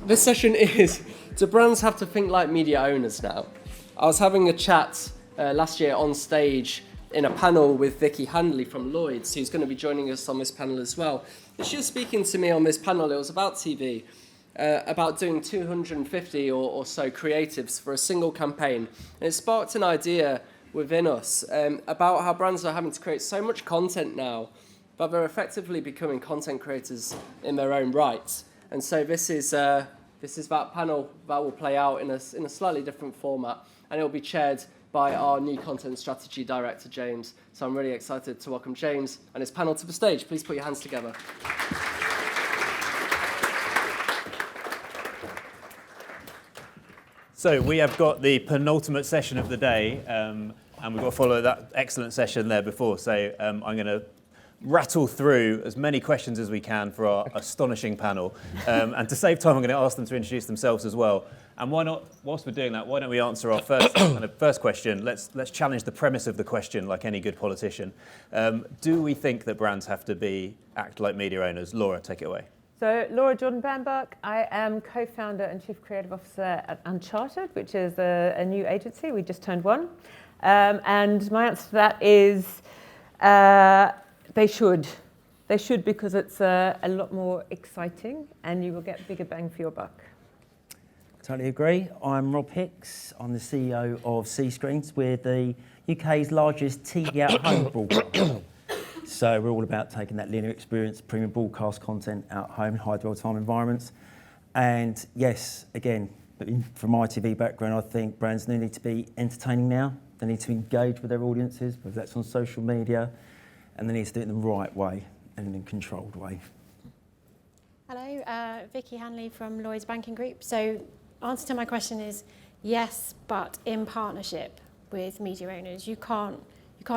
This session is, do brands have to think like media owners now? I was having a chat last year on stage in a panel with Handley from Lloyds, who's going to be joining us on this panel as well. She was speaking to me on this panel, it was about TV, about doing 250 or so creatives for a single campaign. And it sparked an idea within us about how brands are having to create so much content now, but they're effectively becoming content creators in their own right. And so this is that panel that will play out in a slightly different format, and it will be chaired by our new content strategy director, James. So I'm really excited to welcome James and his panel to the stage. Please put your hands together. So we have got the penultimate session of the day, and we've got to follow that excellent session there before. So I'm going to rattle through as many questions as we can for our astonishing panel. And to save time, I'm going to ask them to introduce themselves as well. And why not, whilst we're doing that, why don't we answer our first question? Let's challenge the premise of the question like any good politician. Do we think that brands have to act like media owners? Laura, take it away. So, Laura Jordan Bambach, I am co-founder and chief creative officer at Uncharted, which is a new agency. We just turned one. And my answer to that is they should. They should, because it's a lot more exciting and you will get bigger bang for your buck. Totally agree. I'm Rob Hicks. I'm the CEO of CScreens. We're the UK's largest TV out-of-home broadcaster. So we're all about taking that linear experience, premium broadcast content out home in high dwell time environments. And yes, again, from my TV background, I think brands need to be entertaining now. They need to engage with their audiences, whether that's on social media, and they need to do it in the right way and in a controlled way. Hello, Handley from Lloyds Banking Group. So answer to my question is yes, but in partnership with media owners. You can't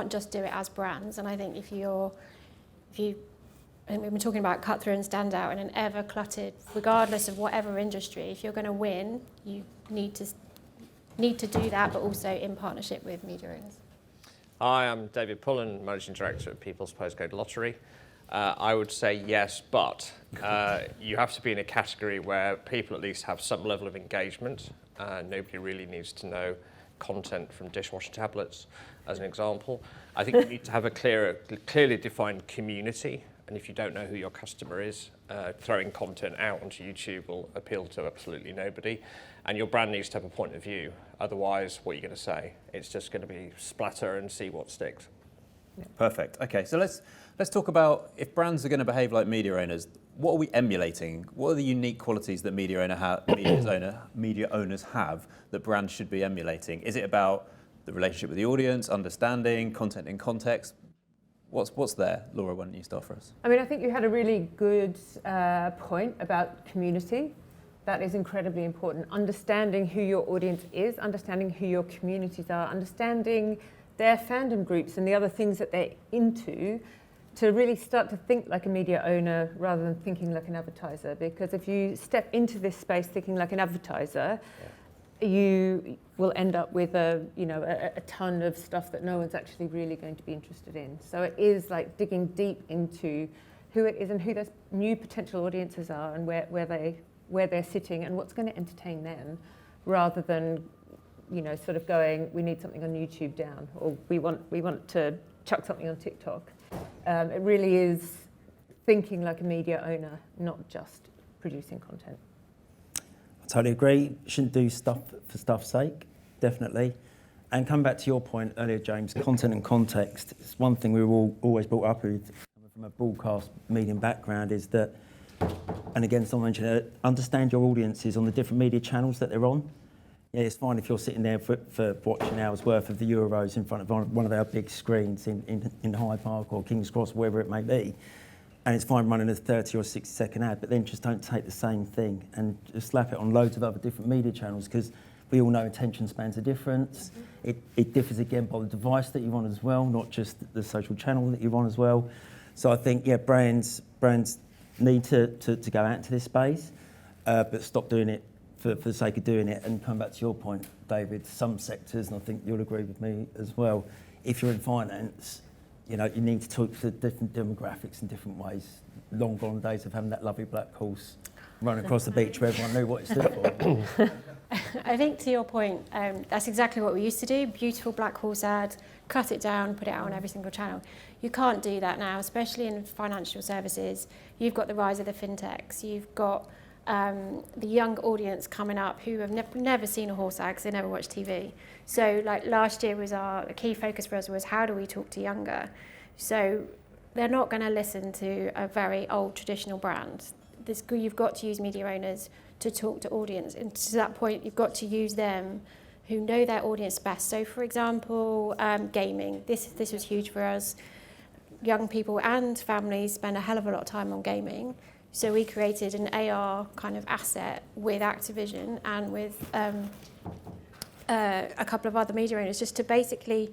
just do it as brands. And I think if we've been talking about cut through and stand out in an ever cluttered, regardless of whatever industry, if you're going to win, you need to do that, but also in partnership with media owners. Hi, I'm David Pullan, Managing Director at People's Postcode Lottery. I would say yes, but you have to be in a category where people at least have some level of engagement. Nobody really needs to know content from dishwasher tablets, as an example. I think you need to have a clearly defined community, and if you don't know who your customer is, throwing content out onto YouTube will appeal to absolutely nobody. And your brand needs to have a point of view. Otherwise, what are you going to say? It's just going to be splatter and see what sticks. Perfect. Okay, so let's talk about if brands are going to behave like media owners. What are we emulating? What are the unique qualities that media owners have that brands should be emulating? Is it about the relationship with the audience, understanding, content in context? What's there? Laura, why don't you start for us? I mean, I think you had a really good point about community. That is incredibly important. Understanding who your audience is, understanding who your communities are, understanding their fandom groups and the other things that they're into, to really start to think like a media owner rather than thinking like an advertiser. Because if you step into this space thinking like an advertiser, you will end up with a ton of stuff that no one's actually really going to be interested in. So it is like digging deep into who it is and who those new potential audiences are and where they're sitting and what's going to entertain them, rather than sort of going, we need something on YouTube down, or we want to chuck something on TikTok. It really is thinking like a media owner, not just producing content. I totally agree. Shouldn't do stuff for stuff's sake, definitely. And come back to your point earlier, James, content and context. It's one thing we were all always brought up with from a broadcast medium background is that, and again, someone mentioned it, understand your audiences on the different media channels that they're on. Yeah, it's fine if you're sitting there for watching hours worth of the Euros in front of one of our big screens in Hyde Park or King's Cross, wherever it may be. And it's fine running a 30 or 60 second ad, but then just don't take the same thing and just slap it on loads of other different media channels, because we all know attention spans are different. Mm-hmm. It differs again by the device that you're on as well, not just the social channel that you're on as well. So I think, yeah, brands need to go out into this space, but stop doing it for the sake of doing it. And come back to your point, David, some sectors, and I think you'll agree with me as well, if you're in finance, you need to talk to different demographics in different ways. Long gone days of having that lovely black horse run across the beach where everyone knew what it stood for. I think to your point, that's exactly what we used to do. Beautiful black horse ad, cut it down, put it out on every single channel. You can't do that now, especially in financial services. You've got the rise of the fintechs. You've got the young audience coming up who have never seen a horse ad because they never watch TV. So like last year was a key focus for us was how do we talk to younger? So they're not going to listen to a very old traditional brand. You've got to use media owners to talk to audience. And to that point, you've got to use them who know their audience best. So for example, gaming. This was huge for us. Young people and families spend a hell of a lot of time on gaming. So we created an AR kind of asset with Activision and with a couple of other media owners just to basically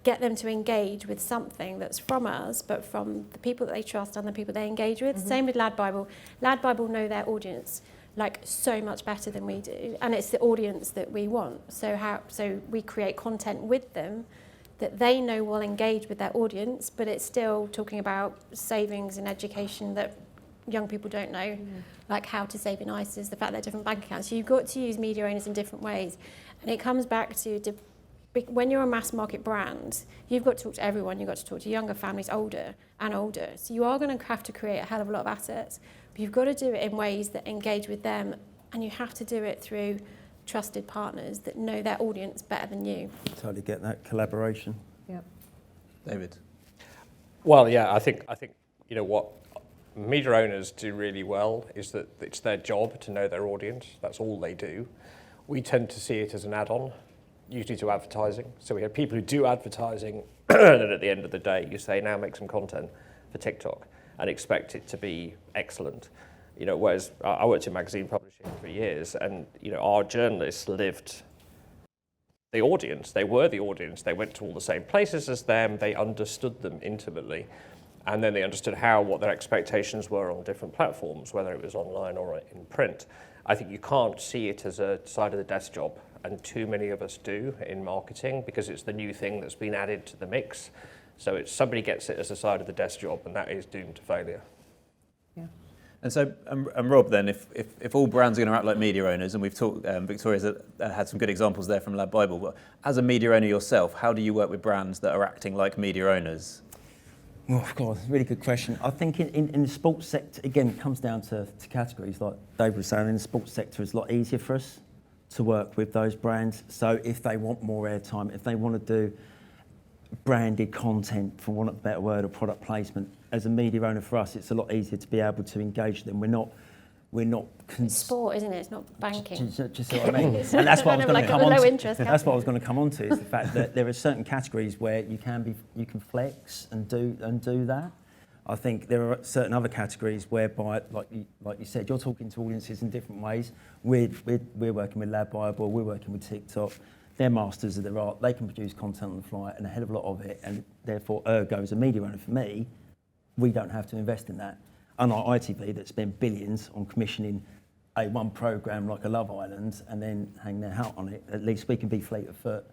get them to engage with something that's from us, but from the people that they trust and the people they engage with. Mm-hmm. Same with Lad Bible. Lad Bible know their audience like so much better than we do, and it's the audience that we want. So we create content with them that they know will engage with their audience, but it's still talking about savings and education that young people don't know, like how to save in ISAs, the fact they're different bank accounts. So you've got to use media owners in different ways, and it comes back to when you're a mass market brand, you've got to talk to everyone. You've got to talk to younger families, older and older. So you are going to have to create a hell of a lot of assets, but you've got to do it in ways that engage with them, and you have to do it through trusted partners that know their audience better than you. Totally get that collaboration. Yeah. David? Well, yeah, I think you know what media owners do really well is that it's their job to know their audience. That's all they do. We tend to see it as an add-on, usually to advertising. So we have people who do advertising, and at the end of the day, you say, now make some content for TikTok and expect it to be excellent. You know, whereas I worked in magazine publishing for years, and you know, our journalists lived the audience. They were the audience. They went to all the same places as them. They understood them intimately, and then they understood what their expectations were on different platforms, whether it was online or in print. I think you can't see it as a side of the desk job, and too many of us do in marketing because it's the new thing that's been added to the mix. So somebody gets it as a side of the desk job, and that is doomed to failure. Yeah. And so, and Rob, then, if all brands are going to act like media owners, and we've talked, Victoria's had some good examples there from Lad Bible, but as a media owner yourself, how do you work with brands that are acting like media owners? Oh, God, really good question. I think in the sports sector, again, it comes down to categories. Like Dave was saying, in the sports sector, it's a lot easier for us to work with those brands. So if they want more airtime, if they want to do branded content, for want of a better word, or product placement, as a media owner for us, it's a lot easier to be able to engage them. We're not. It's sport, isn't it? It's not banking. Just see what I mean. And that's what I was going to come on to. That's what I was going to come on to, is the fact that there are certain categories where you can flex and do that. I think there are certain other categories whereby, like you said, you're talking to audiences in different ways. We're working with Lad Bible, we're working with TikTok. They're masters of their art. They can produce content on the fly, and a hell of a lot of it. And therefore, ergo, as a media owner, for me, we don't have to invest in that. Unlike ITV that spend billions on commissioning a one programme like a Love Island and then hang their hat on it, at least we can be fleet of foot,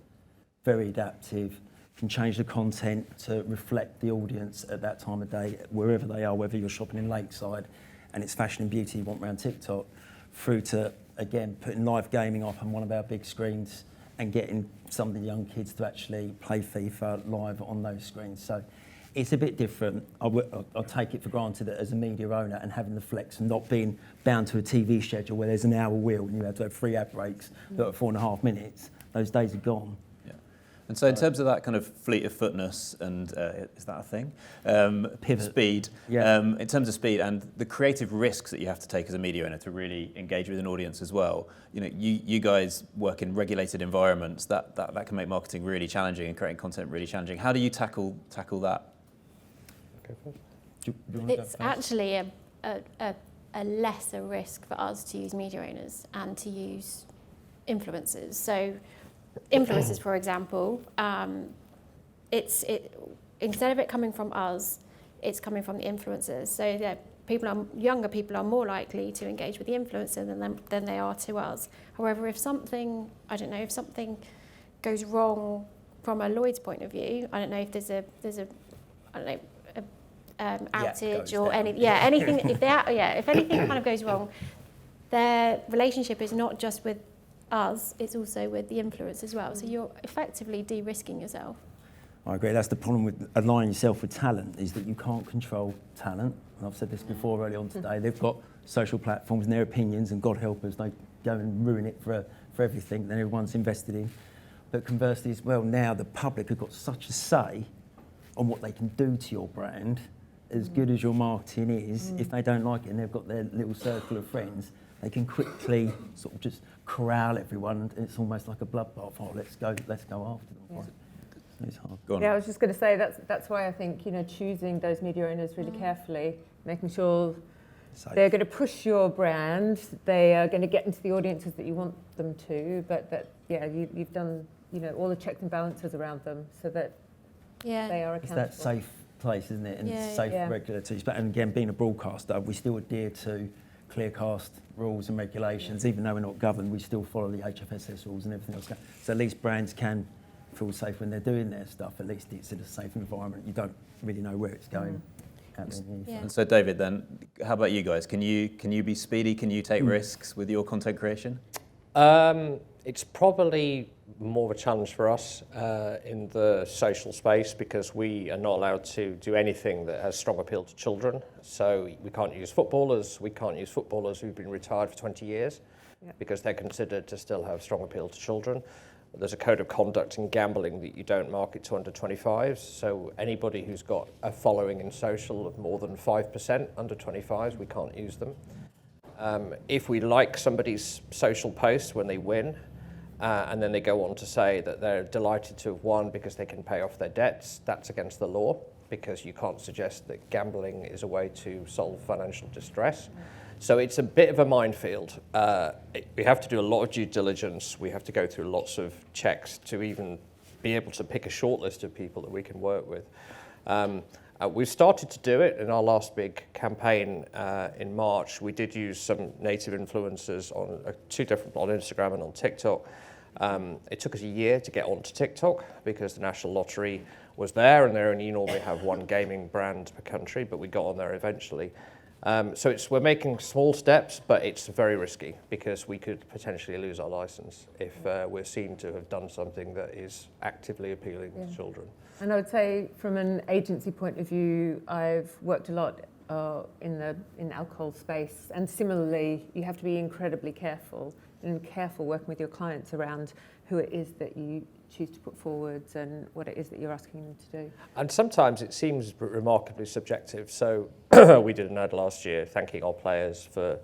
very adaptive, can change the content to reflect the audience at that time of day, wherever they are, whether you're shopping in Lakeside and it's fashion and beauty you want around TikTok, through to, again, putting live gaming up on one of our big screens and getting some of the young kids to actually play FIFA live on those screens. So it's a bit different. I'll take it for granted that as a media owner and having the flex and not being bound to a TV schedule where there's an hour wheel and you have to have 3 ad breaks that are 4.5 minutes, those days are gone. Yeah. And so in terms of that kind of fleet of footness and, is that a thing? Pivot. Speed. Yeah. In terms of speed and the creative risks that you have to take as a media owner to really engage with an audience as well. You know, you guys work in regulated environments, that can make marketing really challenging and creating content really challenging. How do you tackle that? It's actually a lesser risk for us to use media owners and to use influencers. So influencers, for example, instead of it coming from us, it's coming from the influencers. So younger people are more likely to engage with the influencer than they are to us. However, if something goes wrong from a Lloyds point of view, I don't know if there's a outage or anything. If anything kind of goes wrong, their relationship is not just with us, it's also with the influence as well. So you're effectively de-risking yourself. I agree. That's the problem with aligning yourself with talent, is that you can't control talent. And I've said this before early on today. They've got social platforms and their opinions, and God help us, they go and ruin it for everything that everyone's invested in. But conversely as well, now the public have got such a say on what they can do to your brand. As good as your marketing is, if they don't like it and they've got their little circle of friends, they can quickly sort of just corral everyone. And it's almost like a bloodbath. Oh, let's go after them. Yeah. It's hard. Go on. Yeah, I was just going to say that's why I think choosing those media owners really carefully, making sure they're going to push your brand, they are going to get into the audiences that you want them to, but that you've done all the checks and balances around them so that they are accountable. It's that safe place, isn't it? And safe regulators. But and again, being a broadcaster, we still adhere to Clearcast rules and regulations. Even though we're not governed, we still follow the HFSS rules and everything else. So at least brands can feel safe when they're doing their stuff. At least it's in a safe environment. You don't really know where it's going. And so David, then, how about you guys? Can you be speedy? Can you take risks with your content creation? It's probably more of a challenge for us in the social space because we are not allowed to do anything that has strong appeal to children. So we can't use footballers. We can't use footballers who've been retired for 20 years because they're considered to still have strong appeal to children. There's a code of conduct in gambling that you don't market to under 25s. So anybody who's got a following in social of more than 5% under 25s, we can't use them. If we like somebody's social post when they win, and then they go on to say that they're delighted to have won because they can pay off their debts, that's against the law because you can't suggest that gambling is a way to solve financial distress. So it's a bit of a minefield. We have to do a lot of due diligence. We have to go through lots of checks to even be able to pick a short list of people that we can work with. We've started to do it in our last big campaign in March. We did use some native influencers on two different, on Instagram and on TikTok. It took us a year to get onto TikTok because the National Lottery was there and they only normally have one gaming brand per country, but we got on there eventually. So we're making small steps, but it's very risky because we could potentially lose our license if we're seen to have done something that is actively appealing to children. And I would say from an agency point of view, I've worked a lot in the alcohol space, and similarly, you have to be incredibly careful working with your clients around who it is that you choose to put forwards and what it is that you're asking them to do. And sometimes it seems remarkably subjective. So we did an ad last year thanking our players for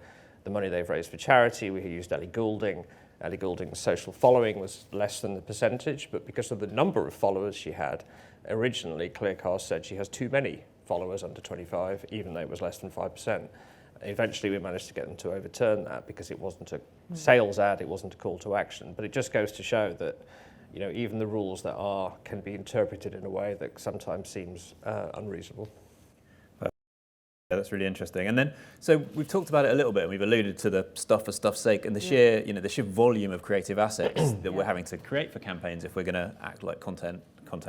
the money they've raised for charity. We used Ellie Goulding. Ellie Goulding's social following was less than the percentage, but because of the number of followers she had, originally Clearcast said she has too many followers under 25, even though it was less than 5%. Eventually we managed to get them to overturn that because it wasn't a sales ad, it wasn't a call to action. But it just goes to show that even the rules that can be interpreted in a way that sometimes seems unreasonable. Yeah, that's really interesting. And then, so we've talked about it a little bit, and we've alluded to the stuff for stuff's sake and the sheer volume of creative assets that we're having to create for campaigns if we're going to act like content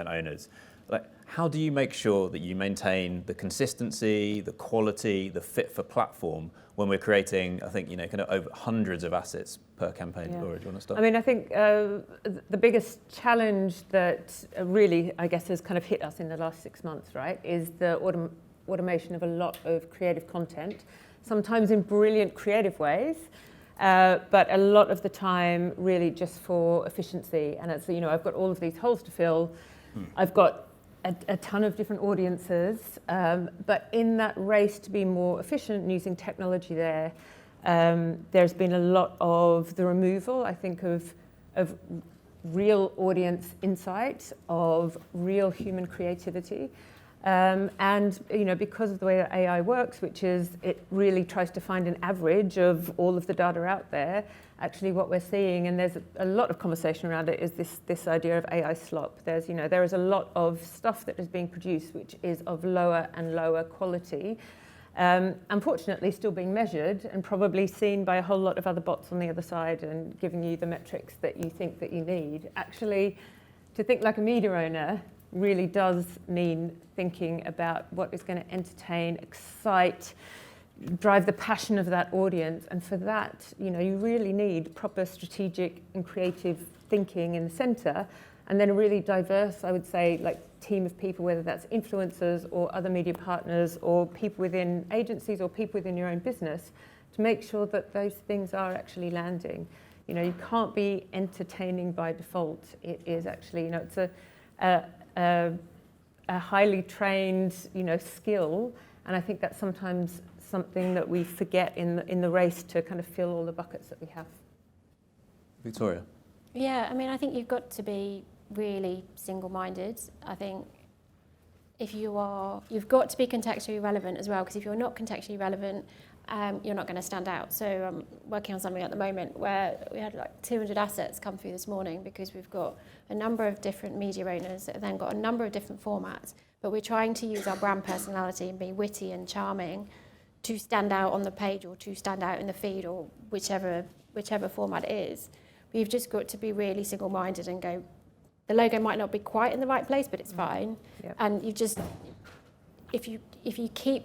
owners. Like, how do you make sure that you maintain the consistency, the quality, the fit for platform when we're creating, I think, kind of over hundreds of assets per campaign? Laura, do you want to start? I mean, I think the biggest challenge that really, I guess, has kind of hit us in the last 6 months, right, is the automation of a lot of creative content, sometimes in brilliant creative ways, but a lot of the time really just for efficiency. And it's, I've got all of these holes to fill. I've got a ton of different audiences, but in that race to be more efficient and using technology there's been a lot of the removal, I think, of real audience insight, of real human creativity. And because of the way that AI works, which is it really tries to find an average of all of the data out there, actually what we're seeing, and there's a lot of conversation around it, is this idea of AI slop. There is a lot of stuff that is being produced which is of lower and lower quality, unfortunately still being measured and probably seen by a whole lot of other bots on the other side and giving you the metrics that you think that you need. Actually, to think like a media owner really does mean thinking about what is going to entertain, excite, drive the passion of that audience. And for that, you really need proper strategic and creative thinking in the centre, and then a really diverse, I would say, like team of people, whether that's influencers or other media partners or people within agencies or people within your own business, to make sure that those things are actually landing. You can't be entertaining by default. It is actually, it's a highly trained, skill, and I think that's sometimes something that we forget in the race to kind of fill all the buckets that we have. Victoria? Yeah, I mean, I think you've got to be really single-minded. I think you've got to be contextually relevant as well, because if you're not contextually relevant, you're not going to stand out. So I'm working on something at the moment where we had like 200 assets come through this morning, because we've got a number of different media owners that have then got a number of different formats, but we're trying to use our brand personality and be witty and charming to stand out on the page or to stand out in the feed or whichever format it is. But you've just got to be really single-minded and go, the logo might not be quite in the right place, but it's fine. Yep. And you just, if you keep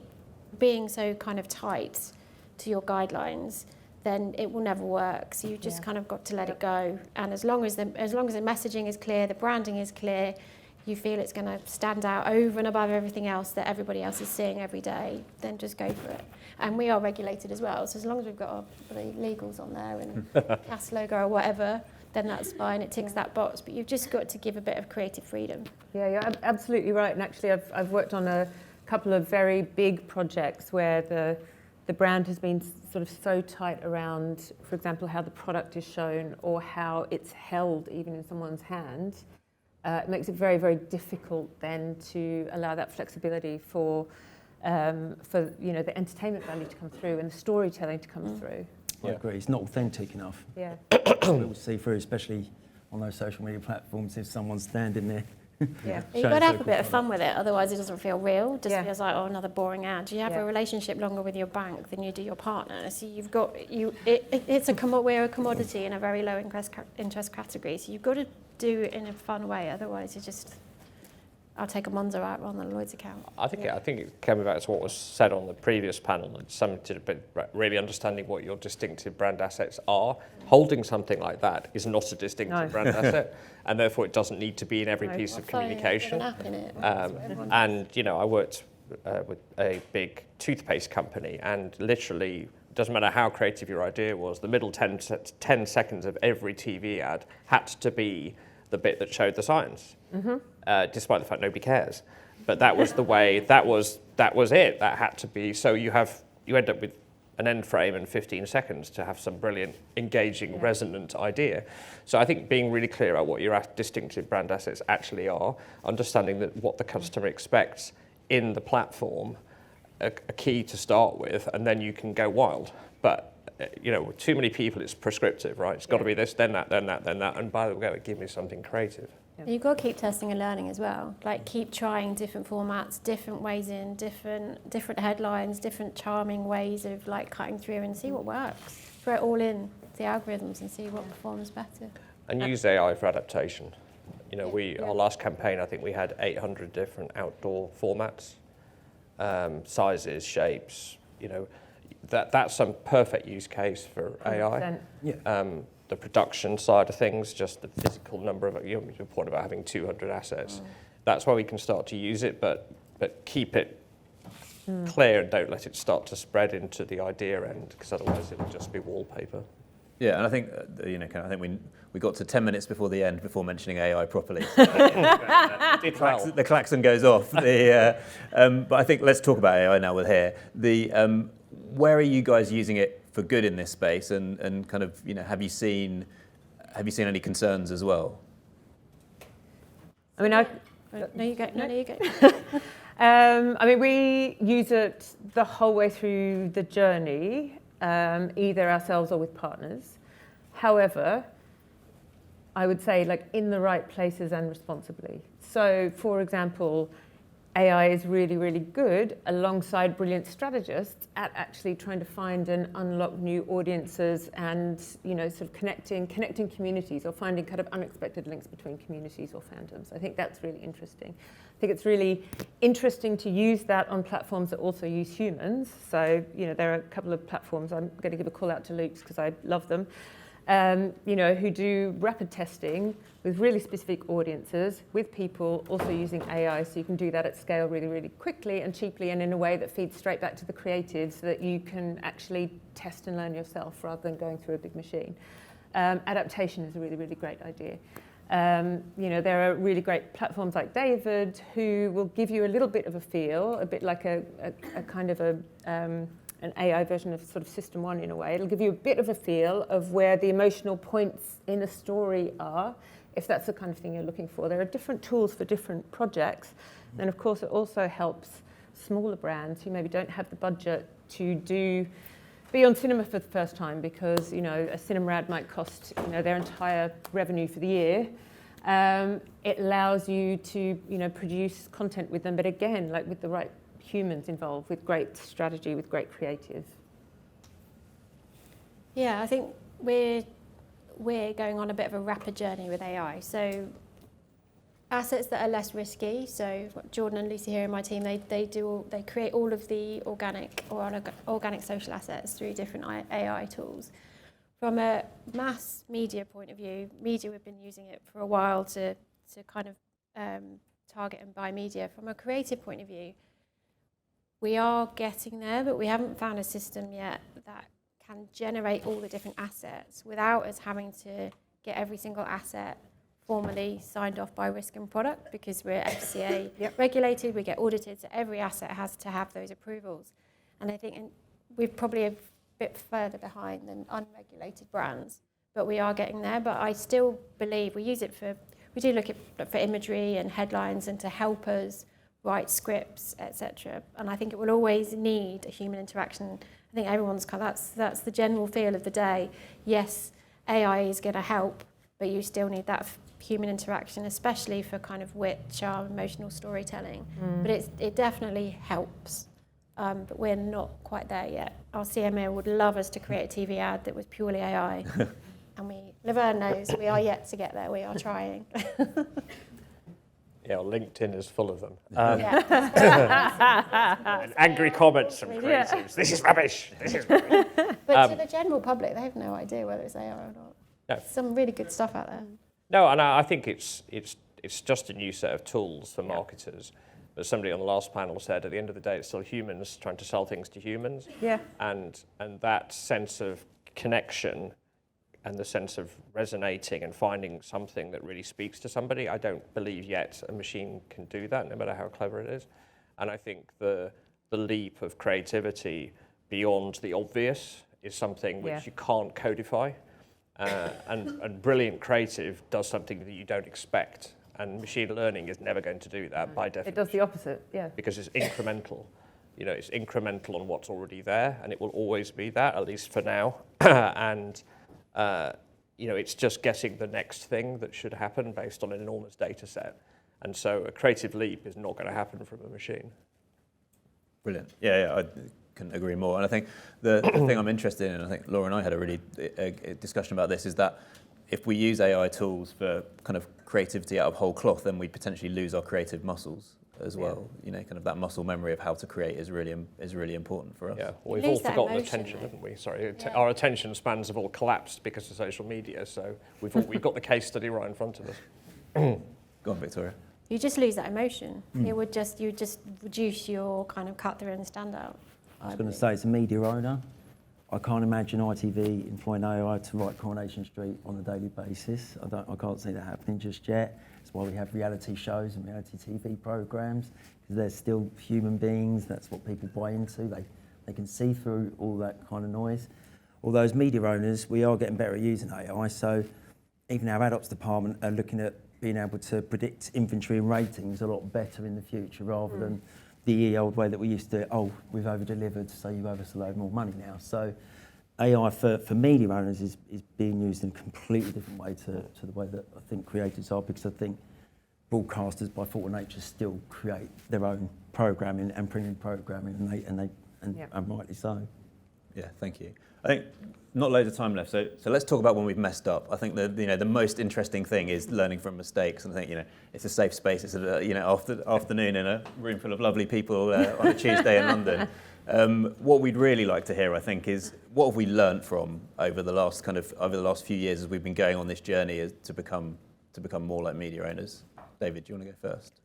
being so kind of tight to your guidelines, then it will never work. So you just kind of got to let it go. And as long as the messaging is clear, the branding is clear, you feel it's going to stand out over and above everything else that everybody else is seeing every day, then just go for it. And we are regulated as well. So as long as we've got our legals on there and CAS logo or whatever, then that's fine. It ticks that box. But you've just got to give a bit of creative freedom. Yeah, you're absolutely right. And actually, I've worked on a couple of very big projects where the brand has been sort of so tight around, for example, how the product is shown or how it's held even in someone's hand. It makes it very, very difficult then to allow that flexibility for the entertainment value to come through and the storytelling to come through. I agree. It's not authentic enough. Yeah. We'll see through, especially on those social media platforms, if someone's standing there. Yeah. You've got to have a bit of fun with it, otherwise it doesn't feel real. It just Yeah. feels like, another boring ad. You have a relationship longer with your bank than you do your partner. So you've got, we're a commodity in a very low interest category. So you've got to do it in a fun way, otherwise I'll take a Monzo out on the Lloyds account. I think it came back to what was said on the previous panel, and something to do with really understanding what your distinctive brand assets are. Holding something like that is not a distinctive brand asset, and therefore it doesn't need to be in every piece of communication. An app in it. And I worked with a big toothpaste company, and literally, doesn't matter how creative your idea was, the middle 10 seconds of every TV ad had to be the bit that showed the science, despite the fact nobody cares. But that was the way, that was it. That had to be, so you end up with an end frame and 15 seconds to have some brilliant, engaging, resonant idea. So I think being really clear about what your distinctive brand assets actually are, understanding that what the customer expects in the platform, a key to start with, and then you can go wild. But with too many people, it's prescriptive, right? It's got to be this, then that, then that, then that, and by the way, give me something creative. You've got to keep testing and learning as well. Like, keep trying different formats, different ways in, different headlines, different charming ways of cutting through, and see what works. Throw it all in the algorithms and see what performs better. And use AI for adaptation. Our last campaign, I think we had 800 different outdoor formats, sizes, shapes. That's some perfect use case for AI. The production side of things, just the physical number of, your point about having 200 assets. That's where we can start to use it, but keep it clear and don't let it start to spread into the idea end, because otherwise it'll just be wallpaper. Yeah, and I think I think we got to 10 minutes before the end before mentioning AI properly. The klaxon goes off. But I think let's talk about AI now with here. Where are you guys using it for good in this space, and kind of have you seen any concerns as well? I mean, No, you go. We use it the whole way through the journey, either ourselves or with partners. However, I would say in the right places and responsibly. So, for example, AI is really, really good alongside brilliant strategists at actually trying to find and unlock new audiences and, sort of connecting communities or finding kind of unexpected links between communities or fandoms. I think that's really interesting. I think it's really interesting to use that on platforms that also use humans. So, there are a couple of platforms, I'm going to give a call out to Luke's because I love them, who do rapid testing with really specific audiences, with people also using AI, so you can do that at scale really, really quickly and cheaply and in a way that feeds straight back to the creatives so that you can actually test and learn yourself rather than going through a big machine. Adaptation is a really, really great idea. There are really great platforms like David who will give you a little bit of a feel, a bit like a kind of an AI version of sort of System 1 in a way. It'll give you a bit of a feel of where the emotional points in a story are, if that's the kind of thing you're looking for. There are different tools for different projects. And of course, it also helps smaller brands who maybe don't have the budget to be on cinema for the first time because, a cinema ad might cost, their entire revenue for the year. It allows you to, produce content with them, but again, like with the right humans involved, with great strategy, with great creative. Yeah, I think we're going on a bit of a rapid journey with AI. So assets that are less risky. So Jordan and Lucy here in my team, they create all of the organic social assets through different AI tools. From a mass media point of view, we've been using it for a while to kind of target and buy media. From a creative point of view, we are getting there, but we haven't found a system yet that can generate all the different assets without us having to get every single asset formally signed off by Risk and Product because we're FCA regulated, we get audited, so every asset has to have those approvals. And I think we're probably a bit further behind than unregulated brands, but we are getting there. But I still believe we do look at for imagery and headlines and to help us write scripts, etc. And I think it will always need a human interaction. I think everyone's that's the general feel of the day. Yes, AI is going to help, but you still need that human interaction, especially for kind of wit, charm, emotional storytelling. But it definitely helps. But we're not quite there yet. Our CMO would love us to create a TV ad that was purely AI. And Laverne knows we are yet to get there. We are trying. Yeah, LinkedIn is full of them. And angry comments from creatives. This is rubbish. This is rubbish. But to the general public, they have no idea whether it's AI or not. No. Some really good stuff out there. No, and I think it's just a new set of tools for marketers. But somebody on the last panel said, at the end of the day, it's still humans trying to sell things to humans. Yeah. And that sense of connection and the sense of resonating and finding something that really speaks to somebody, I don't believe yet a machine can do that, no matter how clever it is. And I think the leap of creativity beyond the obvious is something which you can't codify. And brilliant creative does something that you don't expect. And machine learning is never going to do that by definition. It does the opposite, Because it's incremental. It's incremental on what's already there, and it will always be that, at least for now. And it's just getting the next thing that should happen based on an enormous data set. And so a creative leap is not going to happen from a machine. Brilliant. Yeah, I couldn't agree more. And I think the thing I'm interested in, and I think Laura and I had a discussion about this, is that if we use AI tools for kind of creativity out of whole cloth, then we potentially lose our creative muscles as well. Kind of that muscle memory of how to create is really important for us. Yeah, we've all forgotten attention, haven't we? Sorry, our attention spans have all collapsed because of social media. So we've got the case study right in front of us. Go on, Victoria. You just lose that emotion. You just reduce your kind of cut through and stand out. I was going to say, as a media owner, I can't imagine ITV employing AI to write Coronation Street on a daily basis. I can't see that happening just yet. That's why we have reality shows and reality TV programmes, because they're still human beings. That's what people buy into. They can see through all that kind of noise. Although as media owners, we are getting better at using AI. So even our ad ops department are looking at being able to predict inventory and ratings a lot better in the future, rather than the old way that we used to, we've over-delivered, so you owe us a load more money now. So AI for media owners is being used in a completely different way to the way that I think creatives are, because I think broadcasters by fault of nature still create their own programming and premium programming, and rightly so. Yeah, thank you. I think not loads of time left, so let's talk about when we've messed up. I think the most interesting thing is learning from mistakes, and I think it's a safe space. It's a afternoon in a room full of lovely people on a Tuesday in London. What we'd really like to hear, I think, is what have we learnt from over the last few years as we've been going on this journey to become more like media owners. David, do you want to go first?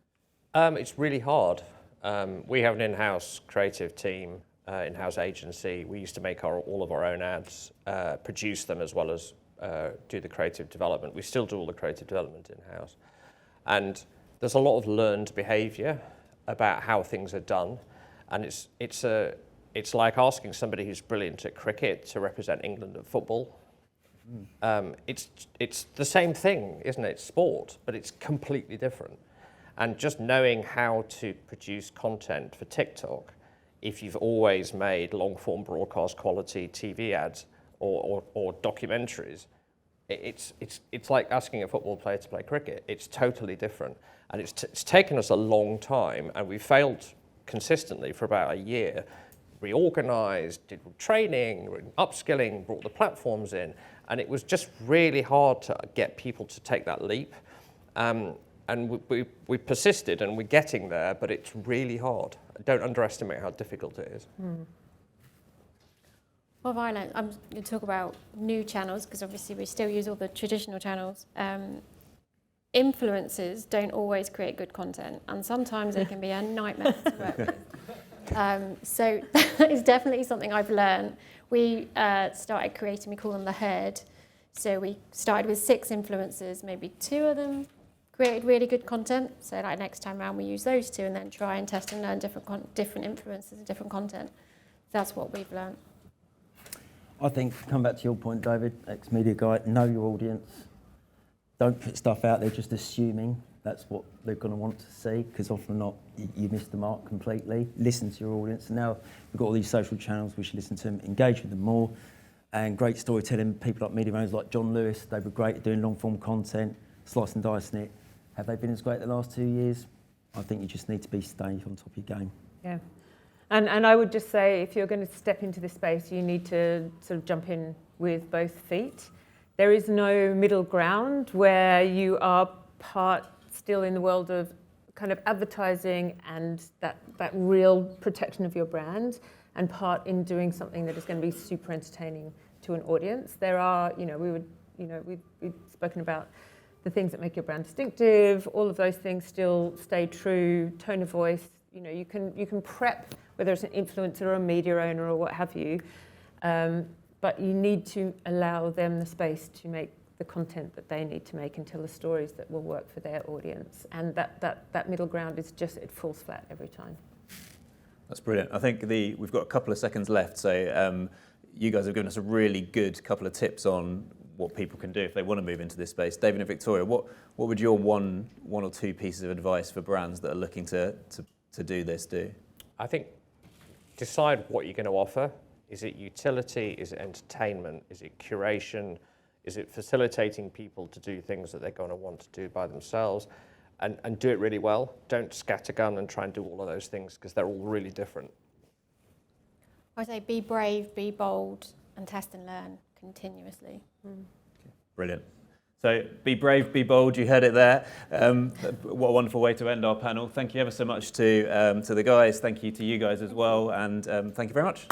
It's really hard. We have an in-house creative team, in-house agency. We used to make all of our own ads, produce them as well as do the creative development. We still do all the creative development in-house. And there's a lot of learned behaviour about how things are done. And it's like asking somebody who's brilliant at cricket to represent England at football. It's the same thing, isn't it? It's sport, but it's completely different. And just knowing how to produce content for TikTok, if you've always made long-form broadcast quality TV ads or documentaries, it's like asking a football player to play cricket. It's totally different. And it's taken us a long time, and we failed consistently for about a year. Reorganised, did training, upskilling, brought the platforms in, and it was just really hard to get people to take that leap. And we persisted, and we're getting there, but it's really hard. Don't underestimate how difficult it is. What have I learned? I'm going to talk about new channels, because obviously we still use all the traditional channels. Influencers don't always create good content, and sometimes they can be a nightmare to work with. So that is definitely something I've learned. We started creating, we call them the herd. So we started with 6 influencers, maybe 2 of them created really good content. So like next time around we use those 2 and then try and test and learn different influencers and different content. That's what we've learned. I think, come back to your point, David, ex-media guy, know your audience. Don't put stuff out there just assuming that's what they're going to want to see, because often not, you miss the mark completely. Listen to your audience. And now we've got all these social channels, we should listen to them, engage with them more. And great storytelling, people like media owners like John Lewis, they were great at doing long-form content, slice and dicing it. Have they been as great the last 2 years? I think you just need to stay on top of your game. Yeah. And I would just say, if you're going to step into this space, you need to sort of jump in with both feet. There is no middle ground where you are part still in the world of kind of advertising and that real protection of your brand, and part in doing something that is going to be super entertaining to an audience. There are, we've spoken about the things that make your brand distinctive. All of those things still stay true. Tone of voice. You can prep, whether it's an influencer or a media owner or what have you, but you need to allow them the space to make the content that they need to make and tell the stories that will work for their audience. And that middle ground is just, it falls flat every time. That's brilliant. I think we've got a couple of seconds left, so you guys have given us a really good couple of tips on what people can do if they want to move into this space. David and Victoria, what would your one or 2 pieces of advice for brands that are looking to do this do? I think decide what you're going to offer. Is it utility? Is it entertainment? Is it curation? Is it facilitating people to do things that they're going to want to do by themselves? And do it really well. Don't scattergun and try and do all of those things, because they're all really different. I would say be brave, be bold, and test and learn continuously. Okay, brilliant. So be brave, be bold, you heard it there. What a wonderful way to end our panel. Thank you ever so much to the guys. Thank you to you guys as well. And thank you very much.